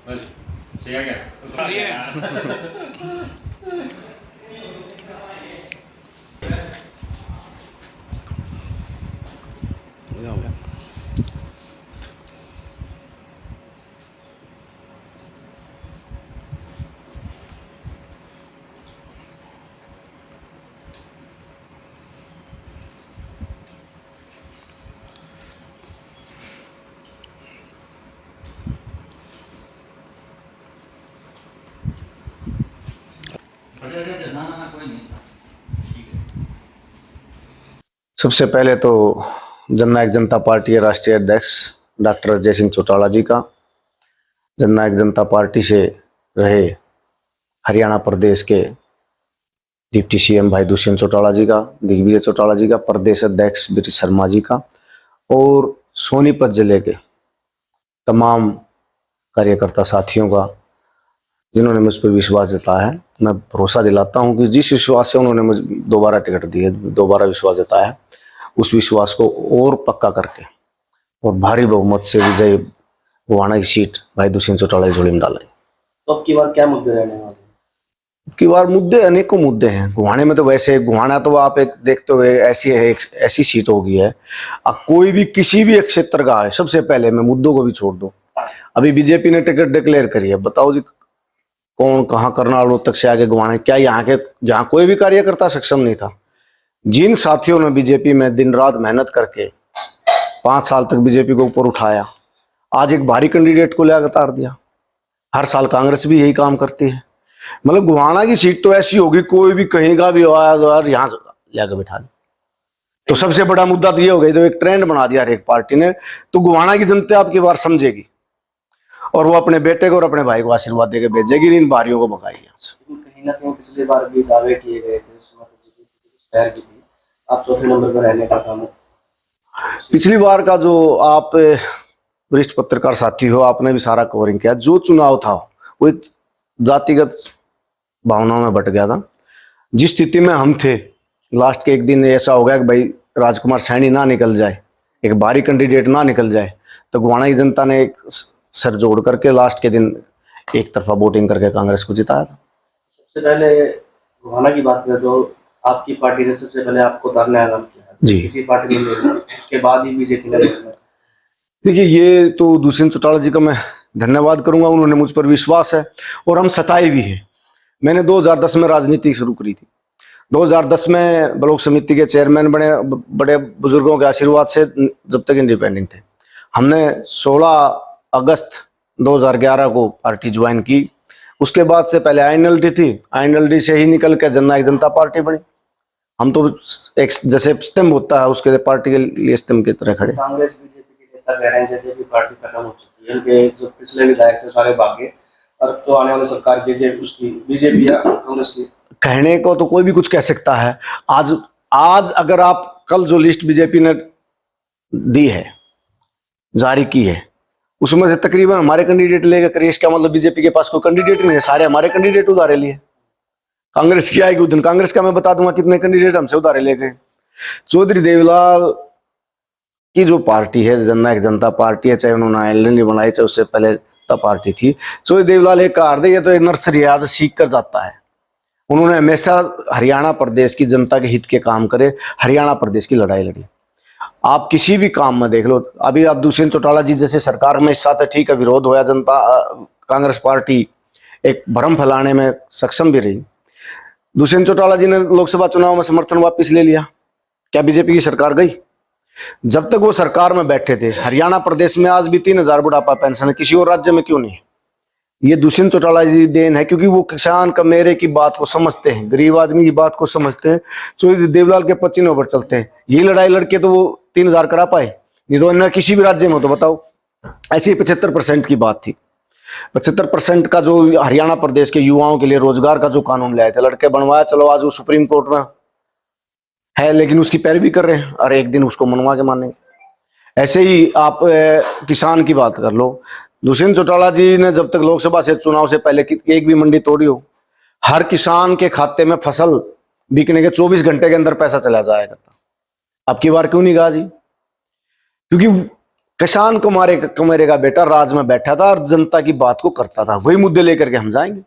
बस सही आ गया। हो गया। सबसे पहले तो जननायक जनता पार्टी के राष्ट्रीय अध्यक्ष डॉक्टर अजय सिंह चौटाला जी का, जननायक जनता पार्टी से रहे हरियाणा प्रदेश के डिप्टी सीएम भाई दुष्यंत चौटाला जी का, दिग्विजय चौटाला जी का, प्रदेश अध्यक्ष बीटी शर्मा जी का और सोनीपत जिले के तमाम कार्यकर्ता साथियों का, जिन्होंने मुझ पर विश्वास जताया है। मैं भरोसा दिलाता हूं कि जिस विश्वास से उन्होंने मुझे दोबारा टिकट दी है, दोबारा विश्वास जताया है, उस विश्वास को और पक्का करके और भारी बहुमत से विजय गोहाना की सीट भाई दुष्यंत चौटाला की झोली में डालें। तो अब की बार क्या मुद्दे रहने वाले? की बार मुद्दे अनेकों मुद्दे हैं गोहाने में। तो वैसे गोहाना तो आप एक देखते हुए ऐसी है, एक ऐसी सीट हो गई है, अब कोई भी किसी भी एक क्षेत्र का है, सबसे पहले मैं मुद्दों को भी छोड़ दूं, अभी बीजेपी ने टिकट डिक्लेयर करी है, बताओ जी कौन कहाँ करनाल रोहतक से आगे गोहाना, क्या यहाँ के जहाँ कोई भी कार्यकर्ता सक्षम नहीं था। जिन साथियों ने बीजेपी में दिन रात मेहनत करके 5 साल तक बीजेपी को ऊपर उठाया, आज एक भारी कैंडिडेट को लेकर उतार दिया। हर साल कांग्रेस भी यही काम करती है। मतलब गोहाना की सीट तो ऐसी होगी, कोई भी कहेगा भी और यहाँ लेकर बैठा दे। तो सबसे बड़ा मुद्दा तो ये हो गया, तो एक ट्रेंड बना दिया हर एक पार्टी ने, तो गोहाना की जनता आपकी बार समझेगी और वो अपने बेटे को और अपने भाई को आशीर्वाद देकर भेजेगी, इन भारियों को भगाएगी यहाँ से। कहीं ना कहीं पिछली बार भी दावे किए गए थे, उस समय शहर की थी, आप चौथे नंबर पर रहने का काम है। पिछली बार का जो आप वरिष्ठ पत्रकार साथी हो, आपने भी सारा कवरिंग किया, जो चुनाव था वो एक जातिगत भावनाओं में बट गया था। जिस स्थिति में हम थे, लास्ट के एक दिन ऐसा हो गया कि भाई राजकुमार सैनी ना निकल जाए, एक भारी कैंडिडेट ना निकल जाए, तो गोहाना की जनता ने एक सर जोड़ करके लास्ट के दिन एक तरफा वोटिंग करके कांग्रेस को जिताया था। सबसे पहले गोहाना की बात करें तो आपकी पार्टी ने सबसे पहले आपको उतारने का काम किया जी। किसी पार्टी ने नहीं, उसके बाद ही बीजेपी ने। देखिए, ये तो दुष्यंत चौटाला जी का मैं धन्यवाद करूंगा, उन्होंने मुझ पर विश्वास है और हम सताए भी हैं। मैंने 2010 में राजनीति शुरू करी थी। 2010 में ब्लॉक समिति के चेयरमैन बने, बड़े बुजुर्गों के आशीर्वाद से, जब तक इंडिपेंडेंट थे। हमने 16 अगस्त 2011 को पार्टी ज्वाइन की। उसके बाद से पहले आईएनएलडी थी, आईएनएलडी से ही निकल के जननायक जनता पार्टी बनी। हम तो एक जैसे स्तंभ होता है, उसके पार्टी के लिए स्तंभ की तरह खड़े। कांग्रेस बीजेपी के नेता कह रहे हैं जैसे भी पार्टी खत्म हो चुकी है, उनके जो पिछले विधायक थे सारे भागे, और तो आने वाली सरकार उसकी बीजेपी या कांग्रेस की। कहने को तो कोई भी कुछ कह सकता है। आज अगर आप कल जो लिस्ट बीजेपी ने दी है, जारी की है, उसमें से तकरीबन हमारे कैंडिडेट लेकर करिए, इसका मतलब बीजेपी के पास कोई कैंडिडेट नहीं है, सारे हमारे कैंडिडेट उधारे लिए। कांग्रेस की आएगी उस दिन कांग्रेस का मैं बता दूंगा कितने कैंडिडेट हमसे उधारे ले गए। चौधरी देवीलाल की जो पार्टी है, जननायक जनता पार्टी है, चाहे उन्होंने आईएनएलडी बनाई, चाहे उससे पहले तब पार्टी थी, चौधरी देवीलाल एक कार ये तो एक नर्सरी याद सीख कर जाता है। उन्होंने हमेशा हरियाणा प्रदेश की जनता के हित के काम करे, हरियाणा प्रदेश की लड़ाई लड़ी। आप किसी भी काम में देख लो, अभी आप दुष्यंत चौटाला जी जैसे सरकार में हिस्सा था, ठीक है, विरोध होया, जनता कांग्रेस पार्टी एक भ्रम फैलाने में सक्षम भी रही। दुष्यंत चौटाला जी ने लोकसभा चुनाव में समर्थन वापस ले लिया, क्या बीजेपी की सरकार गई? जब तक वो सरकार में बैठे थे, हरियाणा प्रदेश में आज भी 3000 बुढ़ापा पेंशन है, किसी और राज्य में क्यों नहीं? ये दुष्यंत चौटाला जी देन है, क्योंकि वो किसान कमेरे की बात को समझते हैं, गरीब आदमी की बात को समझते हैं। चौधरी देवलाल के पसीनों पर चलते हैं। ये लड़ाई लड़के तो वो 3000 करा पाए, नहीं तो अन्य किसी भी राज्य में तो बताओ। ऐसी 75% की बात थी। 75% का जो हरियाणा प्रदेश के युवाओं के लिए रोजगार का जो कानून लाए थे, लड़के बनवाया, चलो आज वो सुप्रीम कोर्ट में है, लेकिन उसकी पैरवी कर रहे हैं और एक दिन उसको मनवा के मानेंगे। ऐसे ही आप किसान की बात कर लो, दुष्यंत चौटाला जी ने जब तक लोकसभा से चुनाव से पहले एक भी मंडी तोड़ी हो, हर किसान के खाते में फसल बिकने के 24 घंटे के अंदर पैसा चला जाया करता। अब की बार क्यों नहीं कहा जी? क्योंकि किसान कुमारे का बेटा राज में बैठा था और जनता की बात को करता था, वही मुद्दे लेकर के हम जाएंगे।